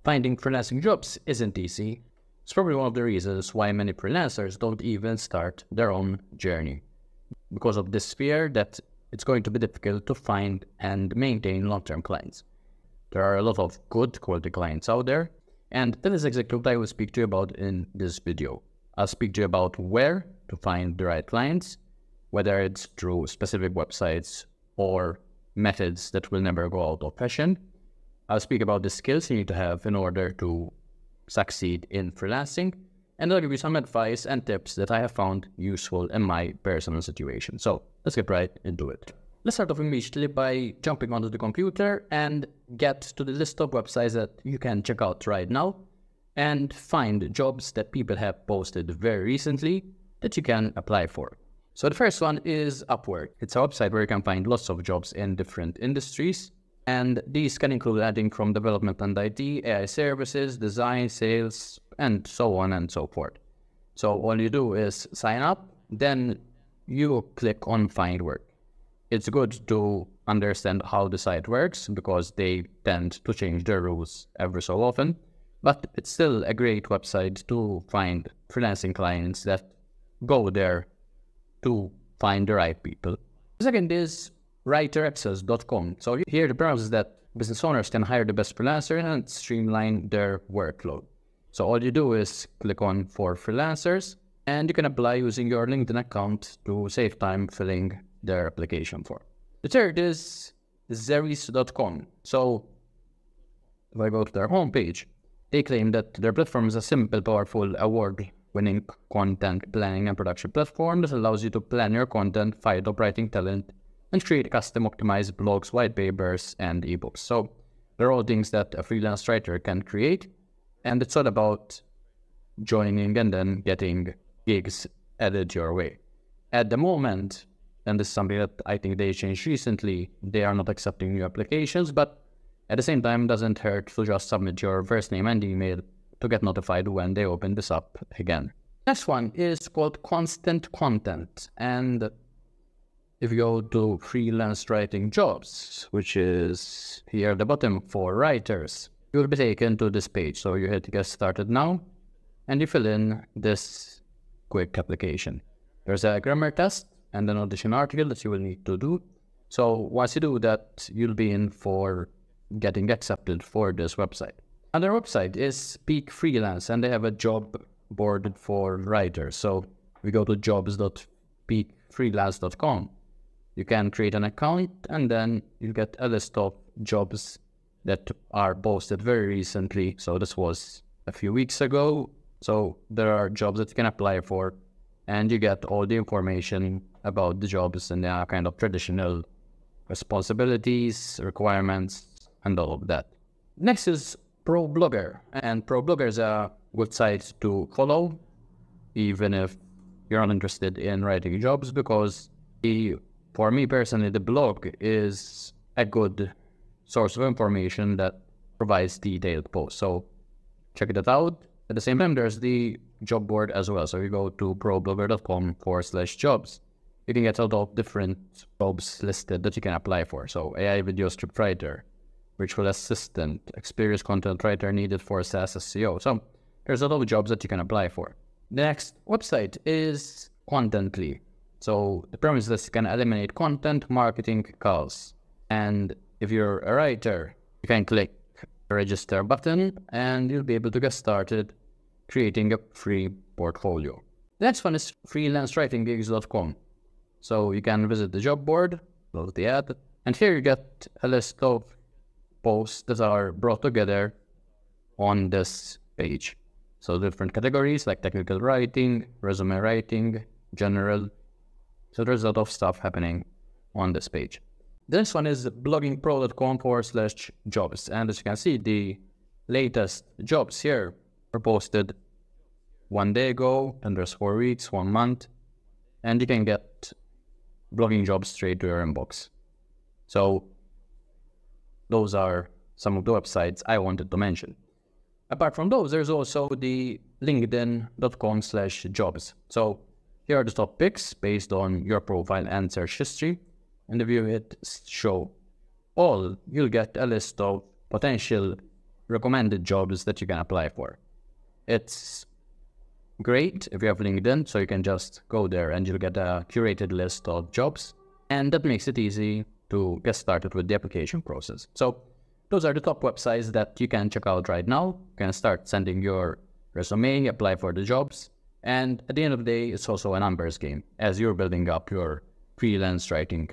Finding freelancing jobs isn't easy. It's probably one of the reasons why many freelancers don't even start their own journey, because of this fear that it's going to be difficult to find and maintain long-term clients. There are a lot of good quality clients out there, and that is exactly what I will speak to you about in this video. I'll speak to you about where to find the right clients, whether it's through specific websites or methods that will never go out of fashion. I'll speak about the skills you need to have in order to succeed in freelancing, and I'll give you some advice and tips that I have found useful in my personal situation. So let's get right into it. Let's start off immediately by jumping onto the computer and get to the list of websites that you can check out right now and find jobs that people have posted very recently that you can apply for. So the first one is Upwork. It's a website where you can find lots of jobs in different industries. And these can include anything from development and IT, AI services, design, sales, and so on and so forth. So all you do is sign up, then you click on Find Work. It's good to understand how the site works because they tend to change their rules every so often, but it's still a great website to find freelancing clients that go there to find the right people. The second is writeraccess.com. So here the premise is that business owners can hire the best freelancer and streamline their workload. So all you do is click on for freelancers and you can apply using your LinkedIn account to save time filling their application form. The third is Zeris.com. So if I go to their homepage, they claim that their platform is a simple, powerful, award-winning content planning and production platform that allows you to plan your content, find top writing talent, and create custom optimized blogs, white papers, and ebooks. So they're all things that a freelance writer can create, and it's all about joining and then getting gigs added your way. At the moment, and this is something that I think they changed recently, they are not accepting new applications, but at the same time, it doesn't hurt to just submit your first name and email to get notified when they open this up again. Next one is called Constant Content, and if you go to freelance writing jobs, which is here at the bottom for writers, you will be taken to this page. So you hit get started now and you fill in this quick application. There's a grammar test and an audition article that you will need to do. So once you do that, you'll be in for getting accepted for this website. Another website is Peak Freelance, and they have a job board for writers. So we go to jobs.peakfreelance.com. You can create an account and then you get a list of jobs that are posted very recently. So this was a few weeks ago. So there are jobs that you can apply for and you get all the information about the jobs and their kind of traditional responsibilities, requirements, and all of that. Next is ProBlogger, and ProBlogger is a good site to follow even if you're not interested in writing jobs, because for me personally, the blog is a good source of information that provides detailed posts. So check it out. At the same time, there's the job board as well. So you go to problogger.com/jobs. You can get a lot of different jobs listed that you can apply for. So AI video script writer, virtual assistant, experienced content writer needed for SaaS SEO. So there's a lot of jobs that you can apply for. The next website is Contently. So the premise is that you can eliminate content marketing calls. And if you're a writer, you can click the register button and you'll be able to get started creating a free portfolio. The next one is freelancewritinggigs.com. So you can visit the job board, close the ad, and here you get a list of posts that are brought together on this page. So different categories like technical writing, resume writing, general. So there's a lot of stuff happening on this page. This one is bloggingpro.com/jobs. And as you can see, the latest jobs here were posted 1 day ago, and there's 4 weeks, 1 month, and you can get blogging jobs straight to your inbox. So those are some of the websites I wanted to mention. Apart from those, there's also the linkedin.com/jobs. So here are the top picks based on your profile and search history. And if you hit show all, you'll get a list of potential recommended jobs that you can apply for. It's great if you have LinkedIn, so you can just go there and you'll get a curated list of jobs, and that makes it easy to get started with the application process. So those are the top websites that you can check out right now. You can start sending your resume, apply for the jobs, and at the end of the day, it's also a numbers game as you're building up your freelance writing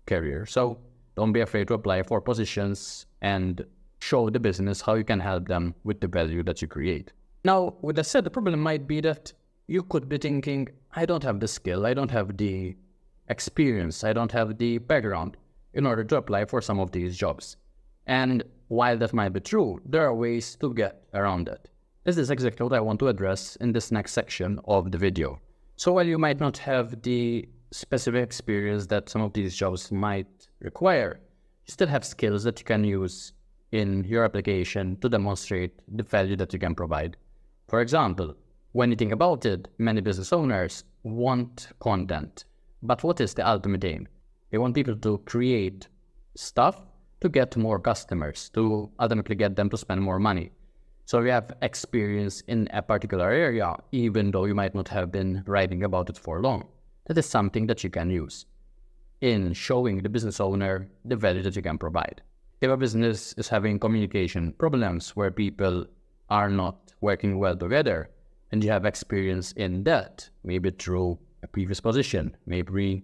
career. So don't be afraid to apply for positions and show the business how you can help them with the value that you create. Now, with that said, the problem might be that you could be thinking, I don't have the skill, I don't have the experience, I don't have the background in order to apply for some of these jobs. And while that might be true, there are ways to get around it. This is exactly what I want to address in this next section of the video. So while you might not have the specific experience that some of these jobs might require, you still have skills that you can use in your application to demonstrate the value that you can provide. For example, when you think about it, many business owners want content. But what is the ultimate aim? They want people to create stuff to get more customers, to ultimately get them to spend more money. So if you have experience in a particular area, even though you might not have been writing about it for long, that is something that you can use in showing the business owner the value that you can provide. If a business is having communication problems where people are not working well together, and you have experience in that, maybe through a previous position, maybe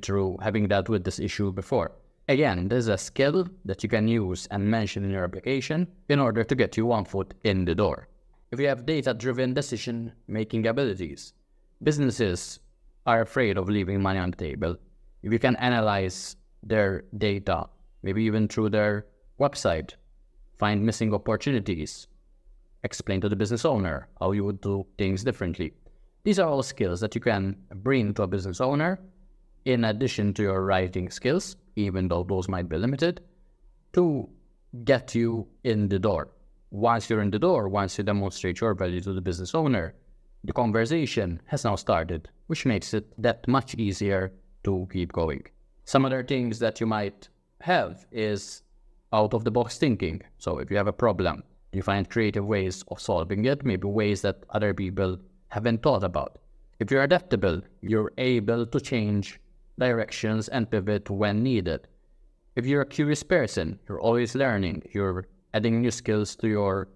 through having dealt with this issue before. Again, there's a skill that you can use and mention in your application in order to get you one foot in the door. If you have data-driven decision-making abilities, businesses are afraid of leaving money on the table. If you can analyze their data, maybe even through their website, find missing opportunities, explain to the business owner how you would do things differently. These are all skills that you can bring to a business owner in addition to your writing skills, even though those might be limited, to get you in the door. Once you're in the door, once you demonstrate your value to the business owner, the conversation has now started, which makes it that much easier to keep going. Some other things that you might have is out-of-the-box thinking. So if you have a problem, you find creative ways of solving it, maybe ways that other people haven't thought about. If you're adaptable, you're able to change directions and pivot when needed. If you're a curious person, you're always learning, you're adding new skills to your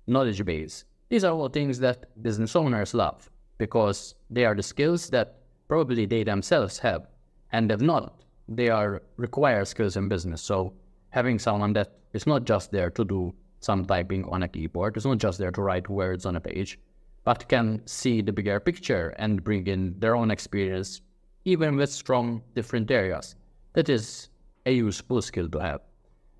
knowledge base. These are all things that business owners love because they are the skills that probably they themselves have, and if not, they are required skills in business. So having someone that is not just there to do some typing on a keyboard, is not just there to write words on a page, but can see the bigger picture and bring in their own experience, even with strong different areas. That is a useful skill to have.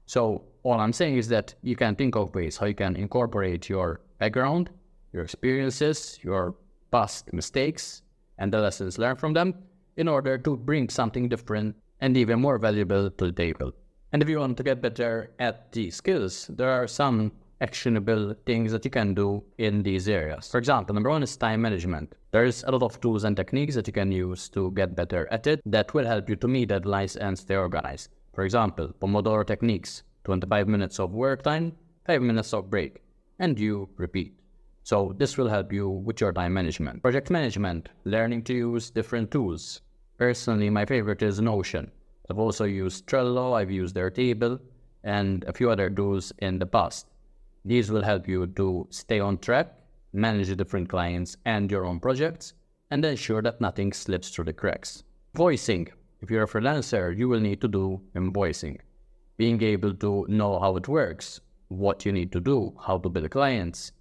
So all I'm saying is that you can think of ways how you can incorporate your background, your experiences, your past mistakes, and the lessons learned from them in order to bring something different and even more valuable to the table. And if you want to get better at these skills, there are some actionable things that you can do in these areas. For example, number one is time management. There's a lot of tools and techniques that you can use to get better at it that will help you to meet deadlines and stay organized. For example, Pomodoro techniques, 25 minutes of work time, 5 minutes of break, and you repeat. So this will help you with your time management. Project management, learning to use different tools. Personally, my favorite is Notion. I've also used Trello, I've used Airtable, and a few other tools in the past. These will help you to stay on track, manage the different clients and your own projects, and ensure that nothing slips through the cracks. Voicing. If you're a freelancer, you will need to do invoicing. Being able to know how it works, what you need to do, how to bill clients,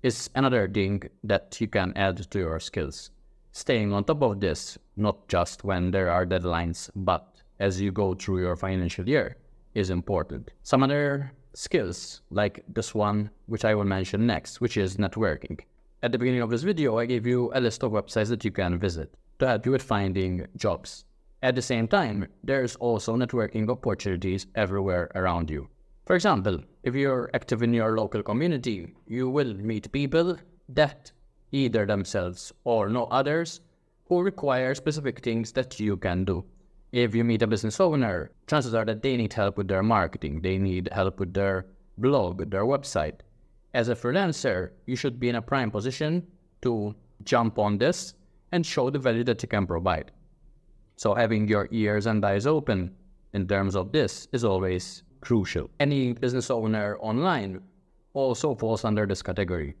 is another thing that you can add to your skills. Staying on top of this, not just when there are deadlines, but as you go through your financial year, is important. Some other skills, like this one, which I will mention next, which is networking. At the beginning of this video, I gave you a list of websites that you can visit to help you with finding jobs. At the same time, there's also networking opportunities everywhere around you. For example, if you're active in your local community, you will meet people that either themselves or know others who require specific things that you can do. If you meet a business owner, chances are that they need help with their marketing, they need help with their blog, their website. As a freelancer, you should be in a prime position to jump on this and show the value that you can provide. So having your ears and eyes open in terms of this is always crucial. Any business owner online also falls under this category.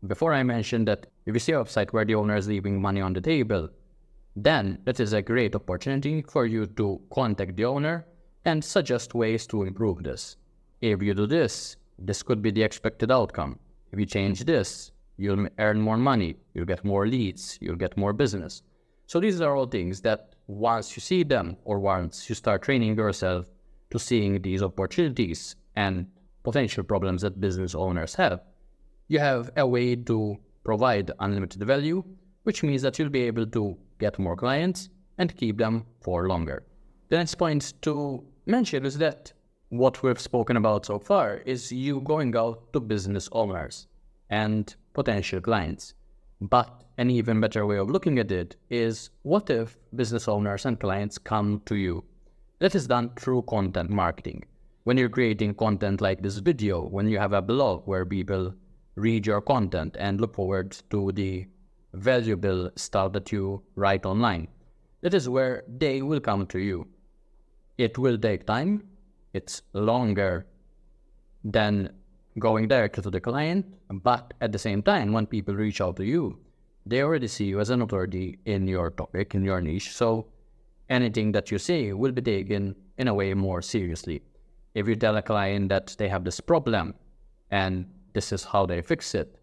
Before I mentioned that if you see a website where the owner is leaving money on the table, then that is a great opportunity for you to contact the owner and suggest ways to improve this. If you do this, this could be the expected outcome. If you change this, you'll earn more money, you'll get more leads, you'll get more business. So these are all things that once you see them, or once you start training yourself to seeing these opportunities and potential problems that business owners have, you have a way to provide unlimited value, which means that you'll be able to get more clients and keep them for longer. The next point to mention is that what we've spoken about so far is you going out to business owners and potential clients. But an even better way of looking at it is, what if business owners and clients come to you? That is done through content marketing. When you're creating content like this video, when you have a blog where people read your content and look forward to the valuable stuff that you write online, that is where they will come to you. It will take time. It's longer than going directly to the client, but at the same time, when people reach out to you, they already see you as an authority in your topic, in your niche, so anything that you say will be taken in a way more seriously. If you tell a client that they have this problem and this is how they fix it,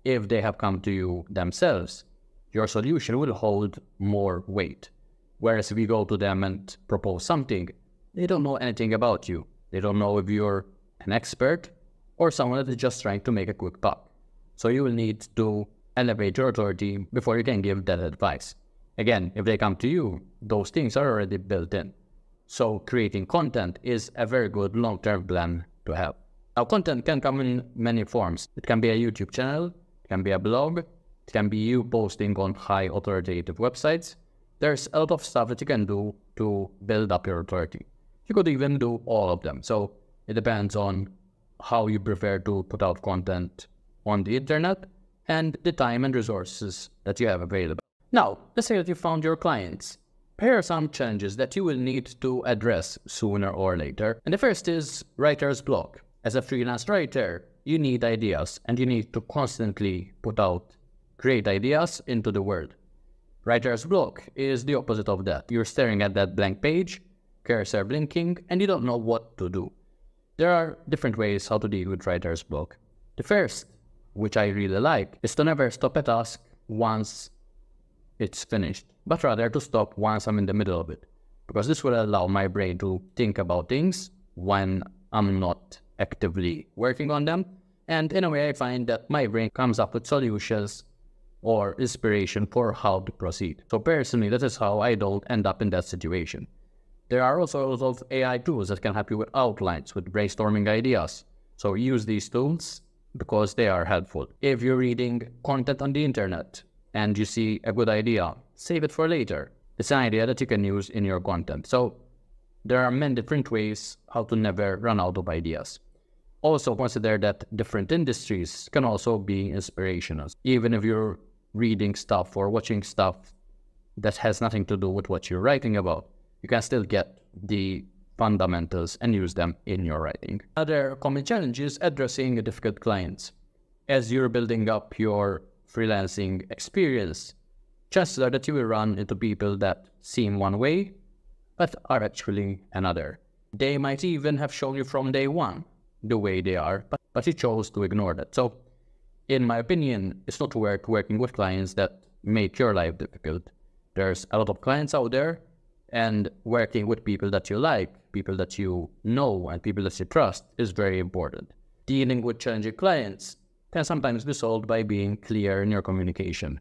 if they have come to you themselves, your solution will hold more weight. Whereas if you go to them and propose something, they don't know anything about you. They don't know if you're an expert or someone that is just trying to make a quick buck. So you will need to elevate your authority before you can give that advice. Again, if they come to you, those things are already built in. So creating content is a very good long-term plan to have. Now, content can come in many forms. It can be a YouTube channel, it can be a blog, it can be you posting on high authoritative websites. There's a lot of stuff that you can do to build up your authority. You could even do all of them. So it depends on how you prefer to put out content on the internet and the time and resources that you have available. Now, let's say that you found your clients. Here are some challenges that you will need to address sooner or later. And the first is writer's block. As a freelance writer, you need ideas and you need to constantly put out great ideas into the world. Writer's block is the opposite of that. You're staring at that blank page, cursor blinking, and you don't know what to do. There are different ways how to deal with writer's block. The first, which I really like, is to never stop a task once it's finished, but rather to stop once I'm in the middle of it, because this will allow my brain to think about things when I'm not actively working on them. And in a way, I find that my brain comes up with solutions or inspiration for how to proceed. So personally, that is how I don't end up in that situation. There are also a lot of AI tools that can help you with outlines, with brainstorming ideas. So use these tools because they are helpful. If you're reading content on the internet and you see a good idea, save it for later. It's an idea that you can use in your content. So there are many different ways how to never run out of ideas. Also consider that different industries can also be inspirational. Even if you're reading stuff or watching stuff that has nothing to do with what you're writing about, you can still get the fundamentals and use them in your writing. Another common challenge is addressing difficult clients. As you're building up your freelancing experience, chances are that you will run into people that seem one way, but are actually another. They might even have shown you from day one the way they are, but you chose to ignore that. So, in my opinion, it's not worth working with clients that make your life difficult. There's a lot of clients out there, and working with people that you like, people that you know, and people that you trust is very important. Dealing with challenging clients can sometimes be solved by being clear in your communication.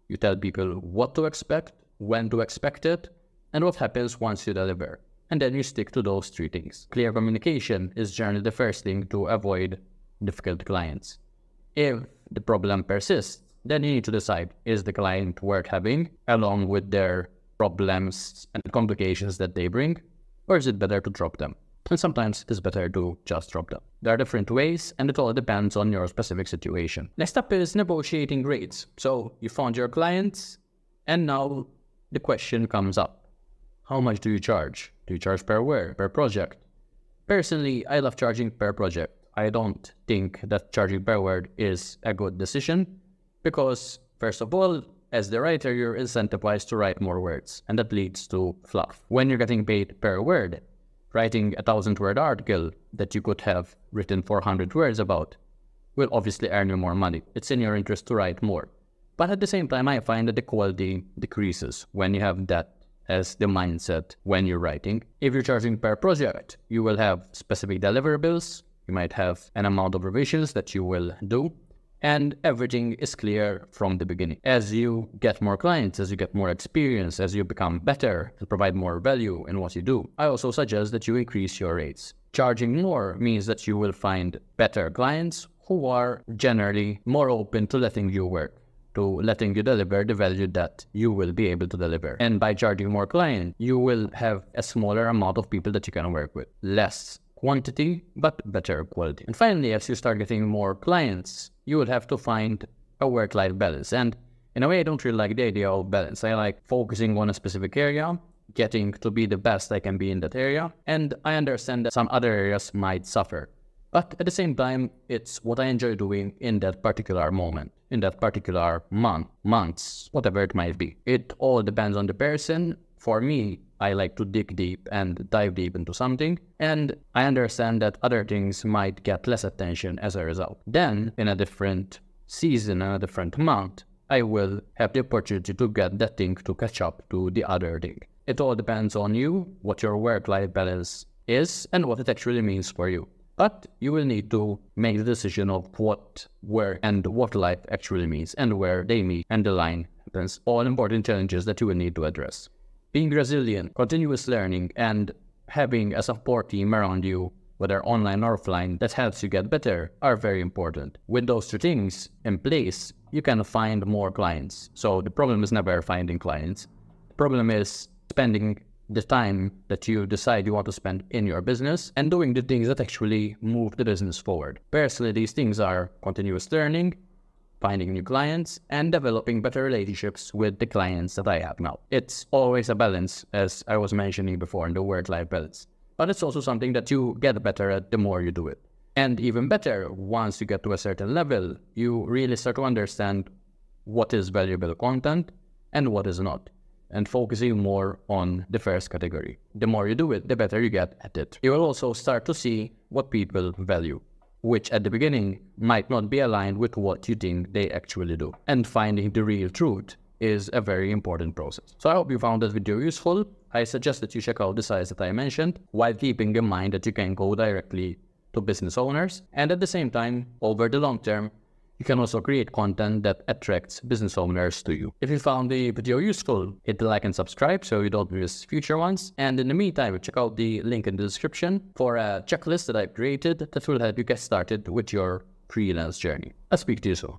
You tell people what to expect, when to expect it, and what happens once you deliver. And then you stick to those three things. Clear communication is generally the first thing to avoid difficult clients. If the problem persists, then you need to decide, is the client worth having, along with their problems and complications that they bring, or is it better to drop them? And sometimes it's better to just drop them. There are different ways, and it all depends on your specific situation. Next up is negotiating rates. So you found your clients, and now the question comes up. How much do you charge? Do you charge per word, per project? Personally, I love charging per project. I don't think that charging per word is a good decision because, first of all, as the writer, you're incentivized to write more words, and that leads to fluff. When you're getting paid per word, writing a 1,000-word article that you could have written 400 words about will obviously earn you more money. It's in your interest to write more. But at the same time, I find that the quality decreases when you have that as the mindset when you're writing. If you're charging per project, you will have specific deliverables. You might have an amount of revisions that you will do, and everything is clear from the beginning. As you get more clients, as you get more experience, as you become better and provide more value in what you do, I also suggest that you increase your rates. Charging more means that you will find better clients who are generally more open to letting you work, to letting you deliver the value that you will be able to deliver. And by charging more clients, you will have a smaller amount of people that you can work with. Less quantity, but better quality. And finally, as you start getting more clients, you will have to find a work-life balance. And in a way, I don't really like the idea of balance. I like focusing on a specific area, getting to be the best I can be in that area. And I understand that some other areas might suffer. But at the same time, it's what I enjoy doing in that particular moment, in that particular months, whatever it might be. It all depends on the person. For me, I like to dig deep and dive deep into something, and I understand that other things might get less attention as a result. Then, in a different season, in a different month, I will have the opportunity to get that thing to catch up to the other thing. It all depends on you, what your work-life balance is, and what it actually means for you. But you will need to make the decision of what work and what life actually means, and where they meet and the line happens. All important challenges that you will need to address. Being resilient, continuous learning, and having a support team around you, whether online or offline, that helps you get better are very important. With those two things in place, you can find more clients. So the problem is never finding clients. The problem is spending the time that you decide you want to spend in your business and doing the things that actually move the business forward. Personally, these things are continuous learning, finding new clients, and developing better relationships with the clients that I have now. It's always a balance, as I was mentioning before, in the work-life balance. But it's also something that you get better at the more you do it. And even better, once you get to a certain level, you really start to understand what is valuable content and what is not, and focusing more on the first category. The more you do it, the better you get at it. You will also start to see what people value, which at the beginning might not be aligned with what you think they actually do. And finding the real truth is a very important process. So I hope you found this video useful. I suggest that you check out the sites that I mentioned, while keeping in mind that you can go directly to business owners. And at the same time, over the long term, you can also create content that attracts business owners to you. If you found the video useful, hit the like and subscribe so you don't miss future ones. And in the meantime, check out the link in the description for a checklist that I've created that will help you get started with your freelance journey. I'll speak to you soon.